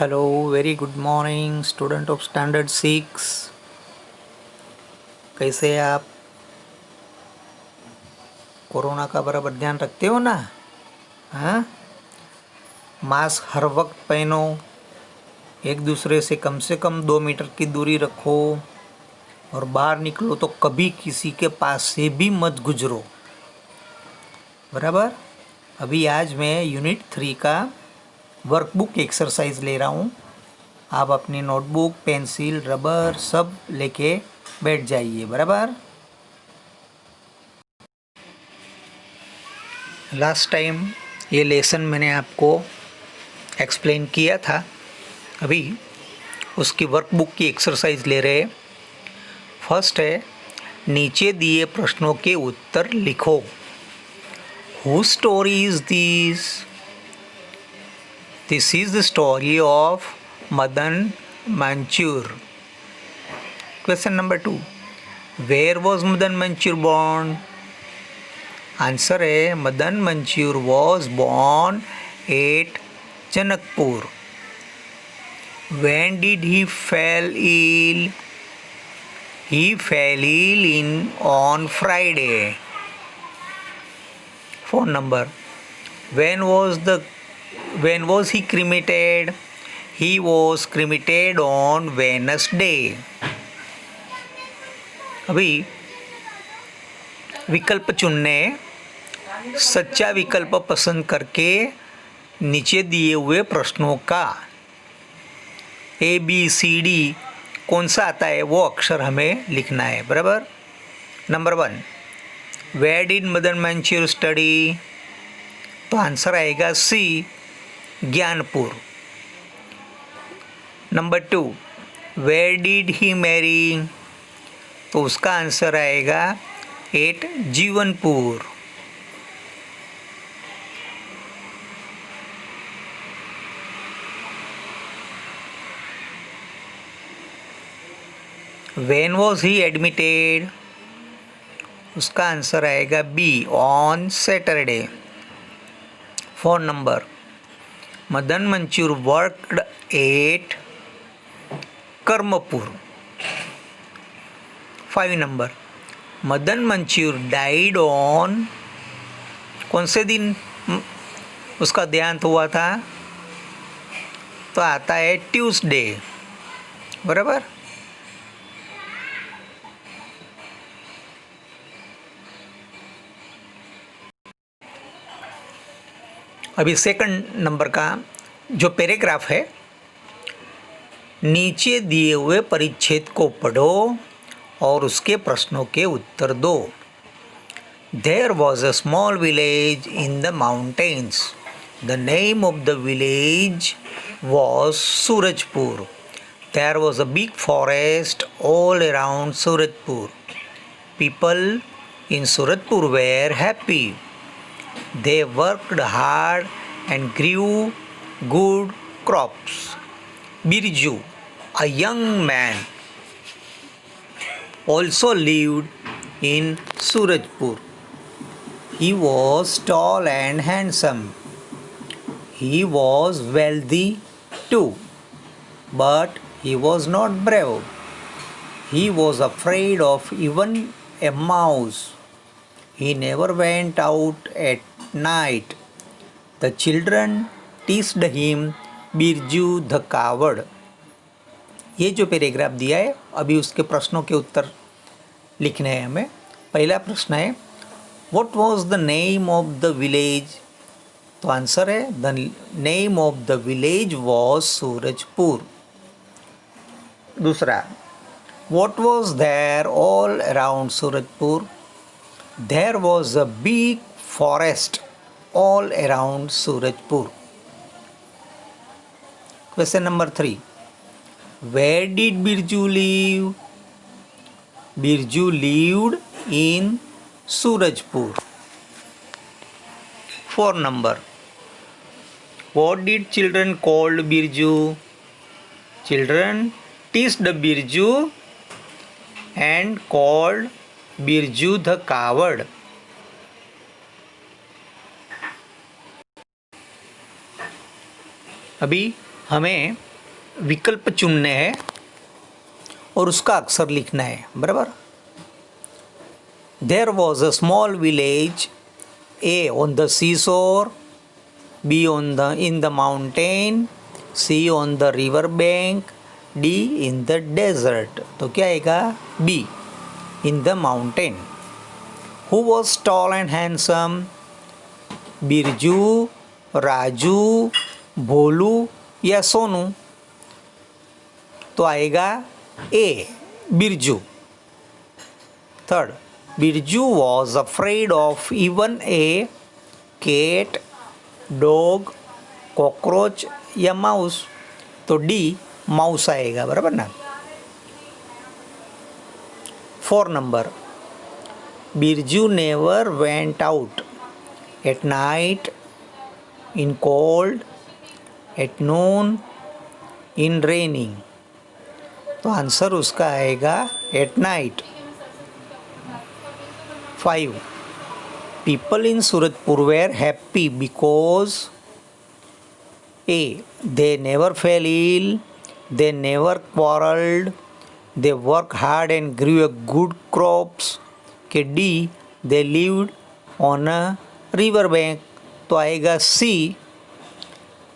Hello, very good morning student of standard 6। कैसे हैं आप? कोरोना का बराबर ध्यान रखते हो ना? हाँ, मास्क हर वक्त पहनो, एक दूसरे से कम 2 मीटर की दूरी रखो और बाहर निकलो तो कभी किसी के पास से भी मत गुजरो। बराबर। अभी आज मैं यूनिट 3 का वर्कबुक एक्सरसाइज ले रहा हूँ। आप अपनी नोटबुक, पेंसिल, रबर सब लेके बैठ जाइए। बराबर। लास्ट टाइम ये लेसन मैंने आपको एक्सप्लेन किया था। अभी उसकी वर्कबुक की एक्सरसाइज ले रहे। फर्स्ट है, नीचे दिए प्रश्नों के उत्तर लिखो। Who story is this? This is the story of Madan Manchur. Question number 2, where was Madan Manchur born? Answer है, Madan Manchur was born at Janakpur. When did he fall ill? He fell ill on Friday. Phone number. When was he cremated? He was cremated on Wednesday. अभी विकल्प चुनने, सच्चा विकल्प पसंद करके नीचे दिए हुए प्रश्नों का ABCD कौन सा आता है वो अक्षर हमें लिखना है। बराबर। Number 1, where did Madan Manchur study? तो आंसर आएगा C, Gyanpur. Number 2, where did he marry? तो उसका आंसर आएगा at Jeevanpur. When was he admitted? उसका आंसर आएगा B, on Saturday. Four number, Madan Manchur worked at Karmapur. 5 number, Madan Manchur died on कौन से दिन उसका देहांत हुआ था? तो आता है ट्यूसडे। बराबर। अभी सेकंड नंबर का जो पैराग्राफ है, नीचे दिए हुए परिच्छेद को पढ़ो और उसके प्रश्नों के उत्तर दो। There was a small village in the mountains. The name of the village was Surajpur. There was a big forest all around Surajpur. People in Surajpur were happy. They worked hard and grew good crops. Birju, a young man, also lived in Surajpur. He was tall and handsome. He was wealthy too, but he was not brave. He was afraid of even a mouse. He never went out at night. The children teased him Birju the कावड़। ये जो paragraph दिया है, अभी उसके प्रश्नों के उत्तर लिखने हैं हमें। पहला प्रश्न है, what was the name of the village? तो आंसर है, the name of the village was Surajpur. दूसरा, what was there all around Surajpur? There was a big forest all around Surajpur. Question number 3. Where did Birju live? Birju lived in Surajpur. 4 number. What did children call Birju? Children teased Birju and called Birju the coward. अभी हमें विकल्प चुनने हैं और उसका अक्षर लिखना है, बराबर। There was a small village, A on the sea shore, B on the in the mountain, C on the river bank, D in the desert. तो क्या आएगा? B, in the mountain. Who was tall and handsome? Birju, Raju, Bholu या सोनू? तो आएगा A, Birju. Third, Birju was afraid of even a cat, dog, cockroach या mouse? तो D, mouse आएगा, बराबर ना। 4 number, Birju never went out at night, in cold, at noon, in raining? तो answer उसका आएगा at night. 5, people in Surajpur were happy because A, they never fell ill, they never quarreled, they worked hard and grew a good crops, के D, they lived on a river bank? तो आएगा C,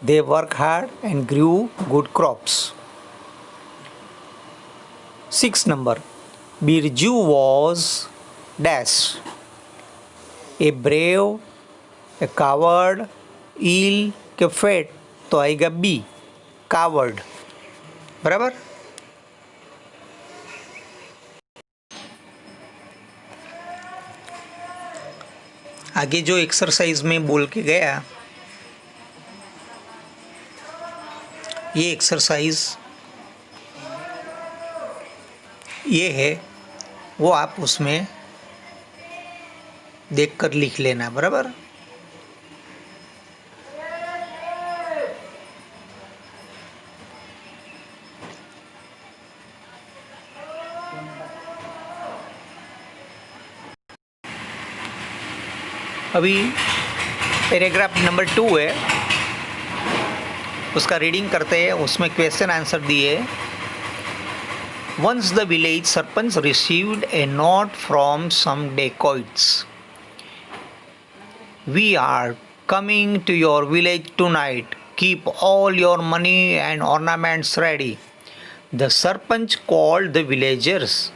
they work hard and grew good crops। 6 number, Birju was dash, a brave, a coward, ill के fat? तो आएगा B, coward, बराबर। आगे जो exercise में बोल के गया, ये एक्सरसाइज ये है, वो आप उसमें देखकर लिख लेना, बराबर। अभी पैराग्राफ नंबर 2 है, उसका रीडिंग करते हैं। उसमें क्वेश्चन आंसर दिए। Once the village sarpanch received a note from some dacoits, we are coming to your village tonight, keep all your money and ornaments ready. The sarpanch called the villagers,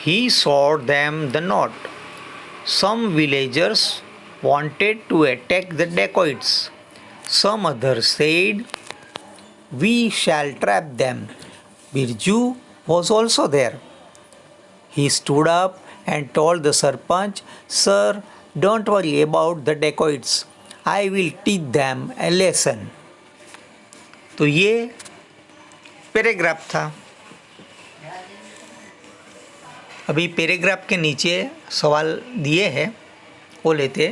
he showed them the note. Some villagers wanted to attack the dacoits. Some others said, we shall trap them. Birju was also there. He stood up and told the Sarpanch, Sir, don't worry about the dacoits. I will teach them a lesson. तो ये paragraph था। अभी paragraph के नीचे सवाल दिए हैं, वो लेते।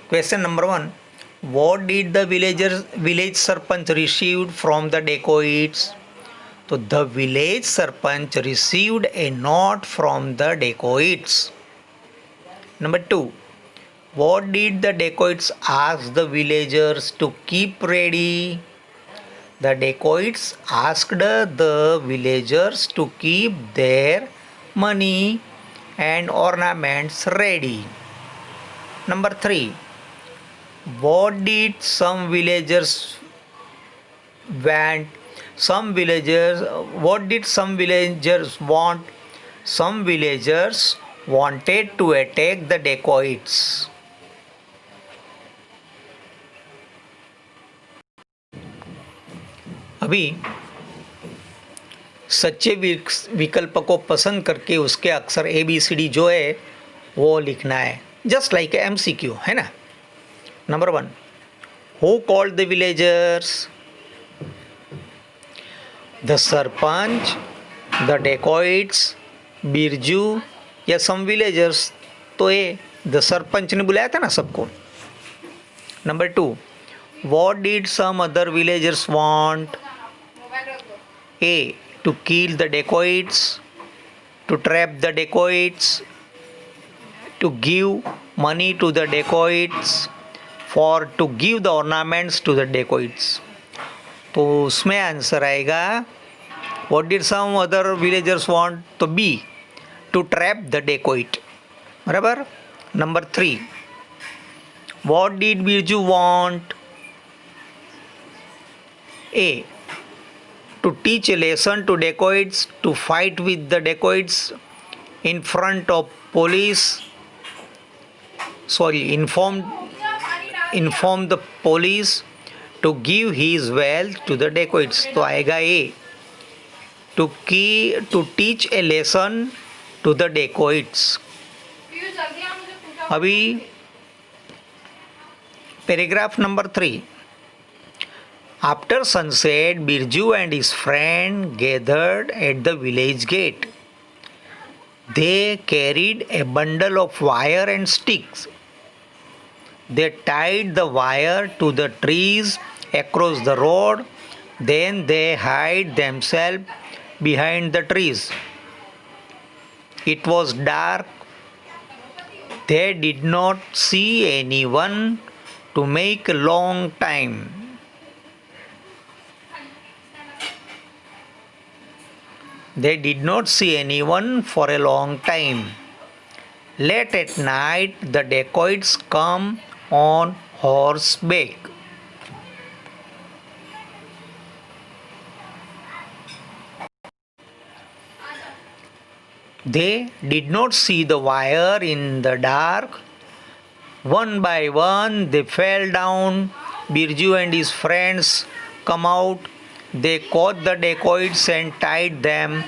Question number 1, what did the village sarpanch received from the dacoits? तो the village sarpanch received a note from the dacoits. Number 2, what did the dacoits ask the villagers to keep ready? The dacoits asked the villagers to keep their money and ornaments ready. Number 3, what did some villagers want? What did some villagers want? Some villagers wanted to attack the dacoits. अभी सच्चे विकल्प को पसंद करके उसके अक्षर A B C D जो है वो लिखना है, जस्ट लाइक MCQ, है ना। Number 1, who called the villagers? The sarpanch, the dacoits, Birju या सम विलेजर्स? तो ए, द सरपंच ने बुलाया था ना सबको। Number 2, what did some other villagers want? A, to kill the dacoits, to trap the dacoits, to give money to the dacoits, for to give the ornaments to the dacoits. तो उसमें answer आएगा what did some other villagers want, तो B, to trap the dacoit. बराबर। Number 3, what did Birju want, A, to teach a lesson to dacoits, to fight with the dacoits in front of police, inform the police, to give his wealth to the dacoits। तो आएगा ए, to teach a lesson to the dacoits। अभी paragraph number 3, after sunset, Birju and his friend gathered at the village gate. They carried a bundle of wire and sticks. They tied the wire to the trees across the road. Then they hid themselves behind the trees. It was dark. They did not see anyone to make a long time. They did not see anyone for a long time. Late at night, the dacoits come on horseback. They did not see the wire in the dark. One by one, they fell down. Birju and his friends come out. They caught the dacoits and tied them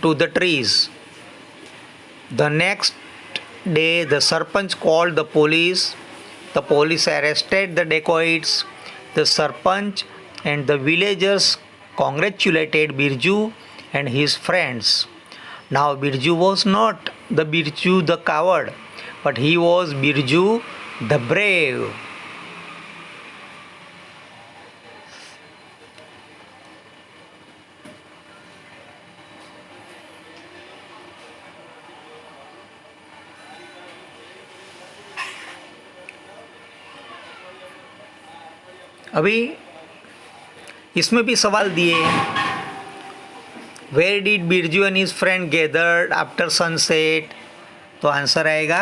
to the trees. The next day, the Sarpanch called the police. The police arrested the dacoits. The Sarpanch and the villagers congratulated Birju and his friends. Now, Birju was not the Birju the coward, but he was Birju the brave. अभी इसमें भी सवाल दिए, where did Birju and his friend gathered after sunset, तो answer आएगा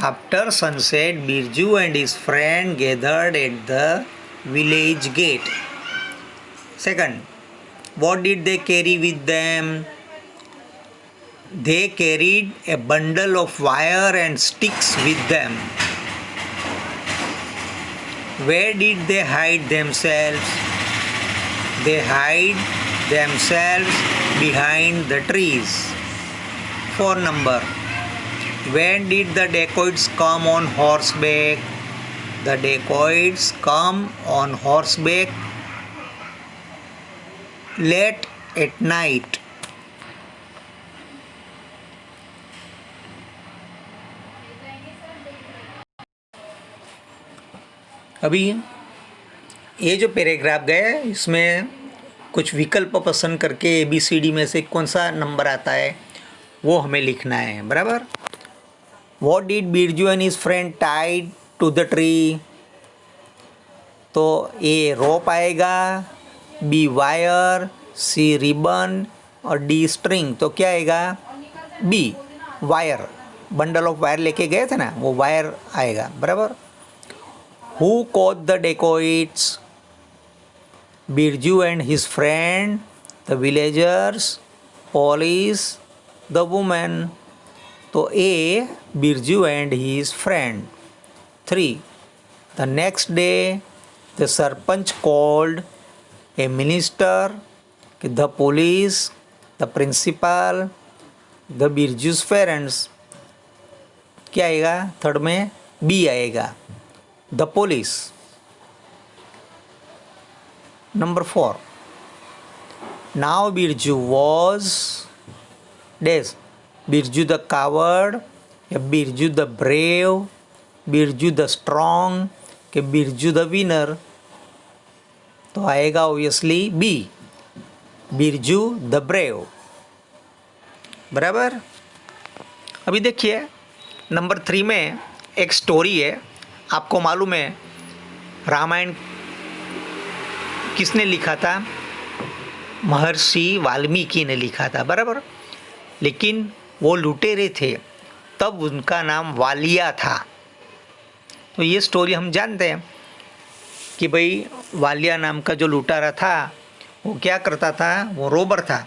after sunset Birju and his friend gathered at the village gate. Second, what did they carry with them, they carried a bundle of wire and sticks with them. Where did they hide themselves? They hide themselves behind the trees. 4 number. When did the dacoits come on horseback? The dacoits come on horseback late at night. अभी ये जो paragraph गए इसमें कुछ विकल्प पसंद करके ABCD में से कौन सा नंबर आता है वो हमें लिखना है। बराबर। What did Birju and his friend tied to the tree, तो ए रोप आएगा, बी वायर, सी रिबन और डी स्ट्रिंग। तो क्या आएगा, B wire. Bundle of wire लेके गए थे ना, वो वायर आएगा। बराबर। Who caught the dacoits? Birju and his friend, the villagers, police, the woman. तो A, Birju and his friend. 3. The next day, the Sarpanch called a minister, the police, the principal, the Birju's parents. क्या आएगा, third में B आएगा, the police। Number 4. Now Birju was dash, Birju the coward, Birju the brave, Birju the strong, Birju the winner। तो आएगा obviously B, Birju the brave। बराबर। अभी देखिए number 3 में एक स्टोरी है। आपको मालूम है रामायण किसने लिखा था? महर्षि वाल्मीकि ने लिखा था, बराबर। लेकिन वो लुटेरे थे, तब उनका नाम वालिया था। तो ये स्टोरी हम जानते हैं कि भाई वालिया नाम का जो लुटारा था वो क्या करता था? वो रोबर था,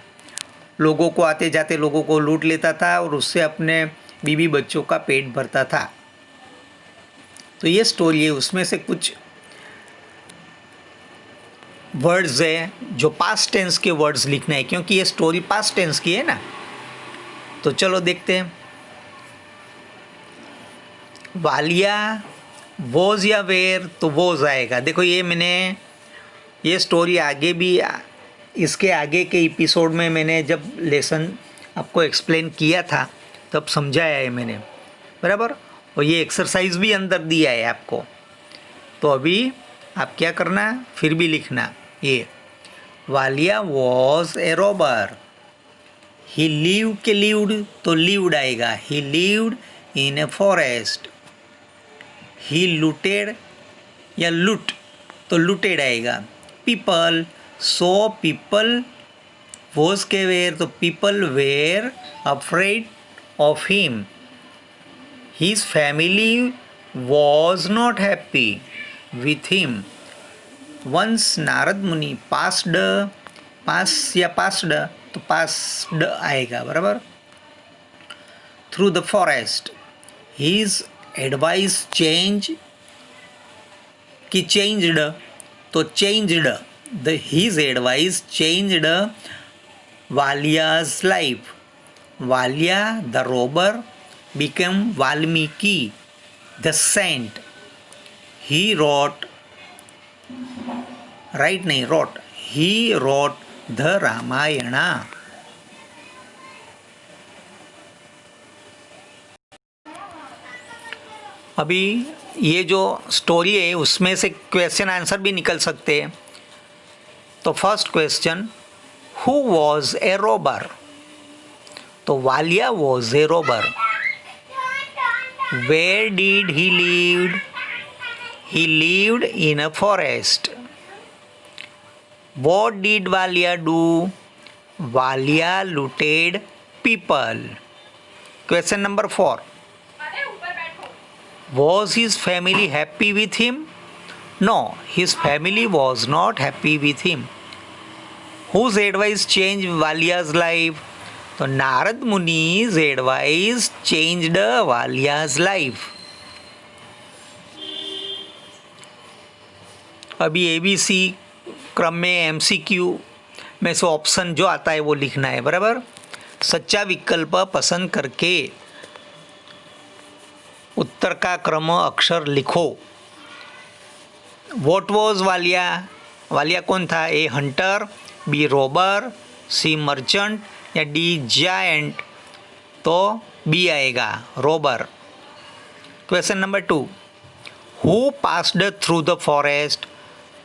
लोगों को आते जाते लोगों को लूट लेता था और उससे अपने बीवी बच्चों का पेट भरता था। तो ये स्टोरी है, उसमें से कुछ वर्ड्स है जो पास्ट टेंस के वर्ड्स लिखना है, क्योंकि ये स्टोरी पास्ट टेंस की है ना। तो चलो देखते हैं। वालिया वॉज या वेयर, तो वॉज आएगा। देखो ये मैंने ये स्टोरी आगे भी, इसके आगे के एपिसोड में मैंने जब लेसन आपको एक्सप्लेन किया था तब समझाया है मैंने, बराबर। और ये एक्सरसाइज भी अंदर दिया है आपको। तो अभी आप क्या करना, फिर भी लिखना। ये Valia was a robber, he lived के लिव्ड तो लिव्ड आएगा, he lived in a forest. He looted या लूट तो लूटेड आएगा। पीपल, सो पीपल वॉज के वेयर तो people were afraid of him. His family was not happy with him. Once Narad Muni passed, pass या passed तो passed आएगा, बराबर। Through the forest, his advice change कि चेंज्ड तो changed, the his advice changed Valia's life. Valia the robber became Valmiki the saint. He wrote, write नहीं wrote, he wrote the Ramayana. अभी ये जो स्टोरी है उसमें से क्वेश्चन आंसर भी निकल सकते हैं। तो first question, who was a robber, तो Valia was a robber. Where did he lived, he lived in a forest. What did Valia do, Valia looted people. Question number 4, was his family happy with him? No, his family was not happy with him. Whose advice changed Valia's life? तो Narad मुनि's advice changed Valia's life. अभी ABC क्रम में MCQ में से option जो आता है वो लिखना है, बराबर। सच्चा विकल्प पसंद करके उत्तर का क्रम अक्षर लिखो। वॉट वॉज वालिया, वालिया कौन था? A hunter, B robber, C merchant या डी जायंट, तो बी आएगा robber. Question number 2, who passed through the forest,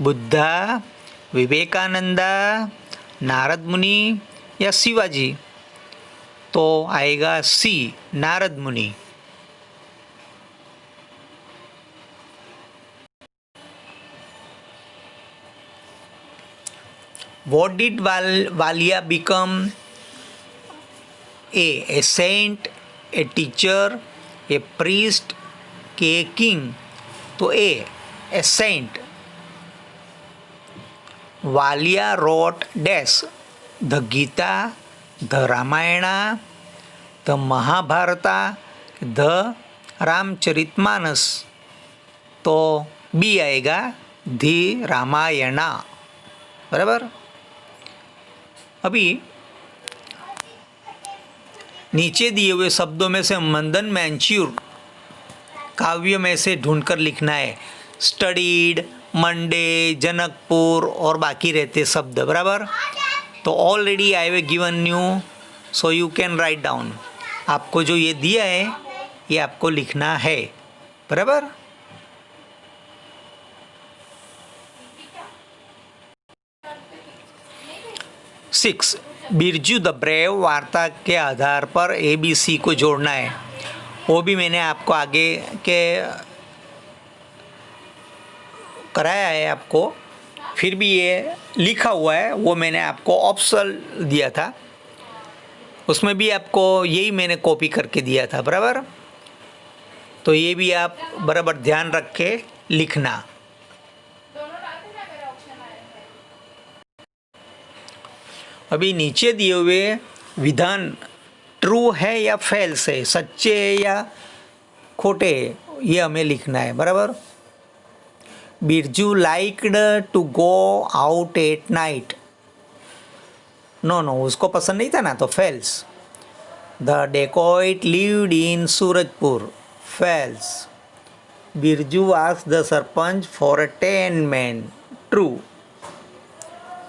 Buddha, Vivekananda, Narad Muni या शिवाजी, तो आएगा सी नारद मुनि। What did Valia become? A saint, a teacher, a priest, a king, तो a saint. Valia wrote dash, the Gita, the Ramayana, the Mahabharata, the Ramcharitmanas, तो B आएगा धी रामायणा, बराबर। अभी नीचे दिए हुए शब्दों में से मंदन मैंच्यूर काव्य में से ढूंढकर लिखना है। स्टडीड, मंडे, जनकपुर और बाकी रहते शब्द, बराबर। तो already I have given you, so you can write down. आपको जो ये दिया है ये आपको लिखना है, बराबर। सिक्स, बिरजू द ब्रेव वार्ता के आधार पर ABC को जोड़ना है। वो भी मैंने आपको आगे के कराया है आपको। फिर भी ये लिखा हुआ है, वो मैंने आपको ऑप्शनल दिया था, उसमें भी आपको यही मैंने कॉपी करके दिया था, बराबर। तो ये भी आप बराबर ध्यान रख के लिखना। अभी नीचे दिए हुए विधान ट्रू है या फेल्स है, सच्चे है या खोटे, ये हमें लिखना है, बराबर। Birju liked to go out at night, no no, उसको पसंद नहीं था ना, तो false. The dacoit lived in Surajpur, false. Birju asked the sarpanch for a 10 men, true.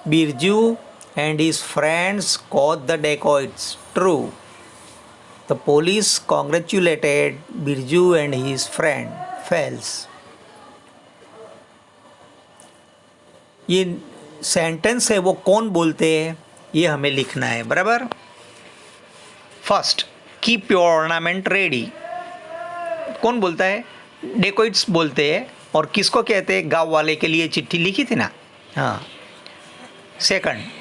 Birju and his friends caught the dacoits, true. The police congratulated Birju and his friend, false. ये sentence है वो कौन बोलते हैं, ये हमें लिखना है, बराबर। First, keep your ornament ready, कौन बोलता है, डेकोइट्स बोलते हैं। और किसको कहते हैं, गांव वाले के लिए चिट्ठी लिखी थी ना, हाँ। सेकंड,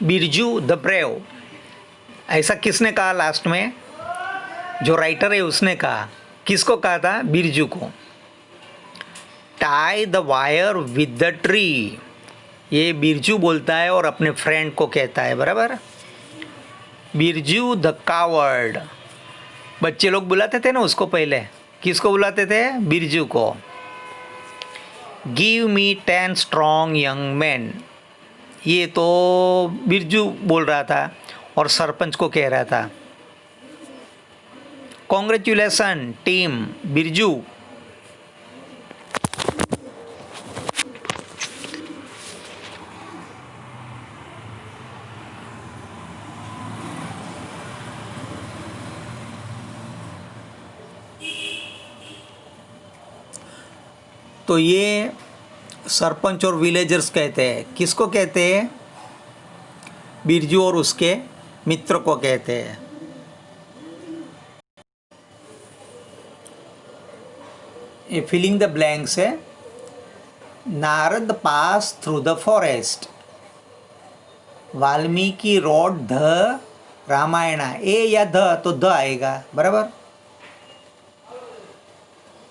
बिरजू द ब्रेव, ऐसा किसने कहा लास्ट में, जो राइटर है उसने कहा, किसको कहा था, बिरजू को। Tie the wire with the tree, ये बिरजू बोलता है और अपने फ्रेंड को कहता है, बराबर। बिरजू द कावर्ड, बच्चे लोग बुलाते थे ना उसको पहले, किसको बुलाते थे, बिरजू को। Give me 10 strong young men, ये तो बिरजू बोल रहा था और सरपंच को कह रहा था। Congratulation team Birju. तो ये सरपंच और विलेजर्स कहते हैं, किसको कहते हैं, बिरजू और उसके मित्र को कहते हैं। ये फिलिंग द ब्लैंक्स है। Narad pass through the forest, Valmiki wrote the Ramayan, a या द तो द आएगा, बराबर।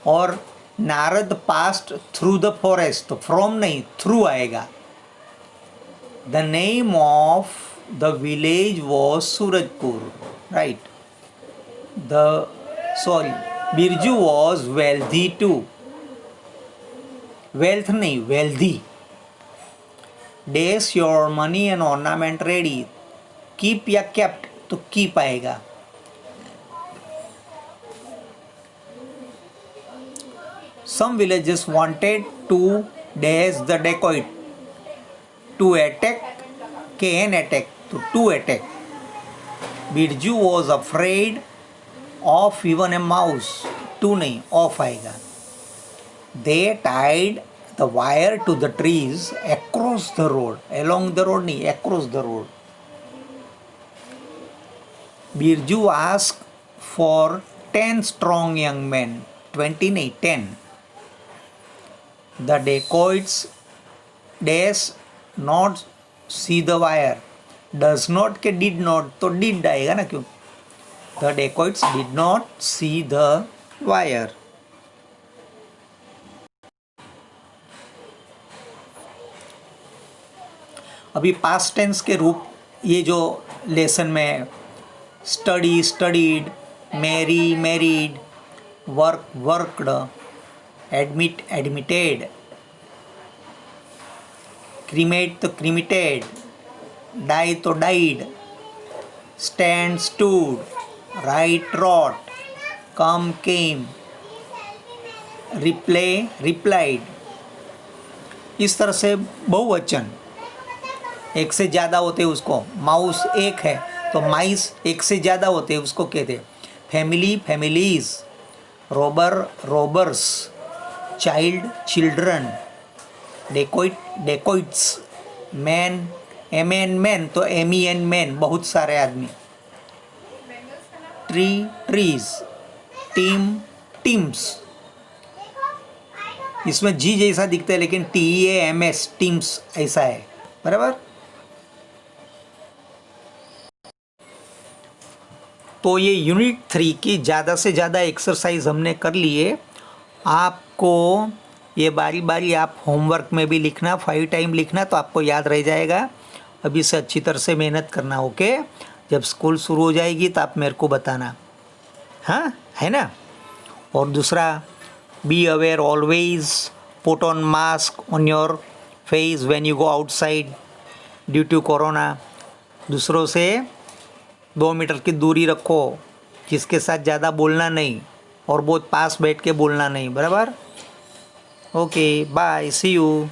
और Narad passed through the forest, तो फ्रॉम नहीं, थ्रू आएगा। The name of the village was Surajpur, right. Birju was wealthy too, wealth नहीं, wealthy. Does your money and ornament ready, keep या केप्ट, तो कीप आएगा। Some villages wanted to dash the dacoit, to attack, can attack, to attack. Birju was afraid of even a mouse, to नहीं, of आएगा। They tied the wire to the trees across the road, along the road नहीं, across the road. Birju asked for 10 strong young men, 20 नहीं, 10. The dacoits dash not see the wire, does not के did not, तो did आएगा ना, क्यों। The dacoits did not see the wire. अभी past tense के रूप, ये जो लेसन में study studied, marry married, work worked, admit admitted, cremate तो क्रीमिटेड, डाई तो died, stand stood, write wrote, come came, reply replied. इस तरह से बहुवचन एक से ज़्यादा होते उसको, माउस एक है तो माइस एक से ज़्यादा होते उसको कहते। Family families, robber robbers, child children, dacoit dacoits, man an man तो MEN मैन, बहुत सारे आदमी। Tree trees, team, teams. इसमें जी जैसा दिखता है लेकिन TEAMS टीम्स ऐसा है, बराबर। तो ये यूनिट 3 की ज़्यादा से ज़्यादा एक्सरसाइज हमने कर लिए। आपको ये बारी बारी आप होमवर्क में भी लिखना, 5 टाइम लिखना, तो आपको याद रह जाएगा। अभी से अच्छी तरह से मेहनत करना, ओके। जब स्कूल शुरू हो जाएगी तो आप मेरे को बताना, हाँ, है ना। और दूसरा, be aware always, put on mask on your face when you go outside due to corona. दूसरों से 2 मीटर की दूरी रखो, किसके साथ ज़्यादा बोलना नहीं और बहुत पास बैठ के बोलना नहीं, बराबर। Okay, bye, see you.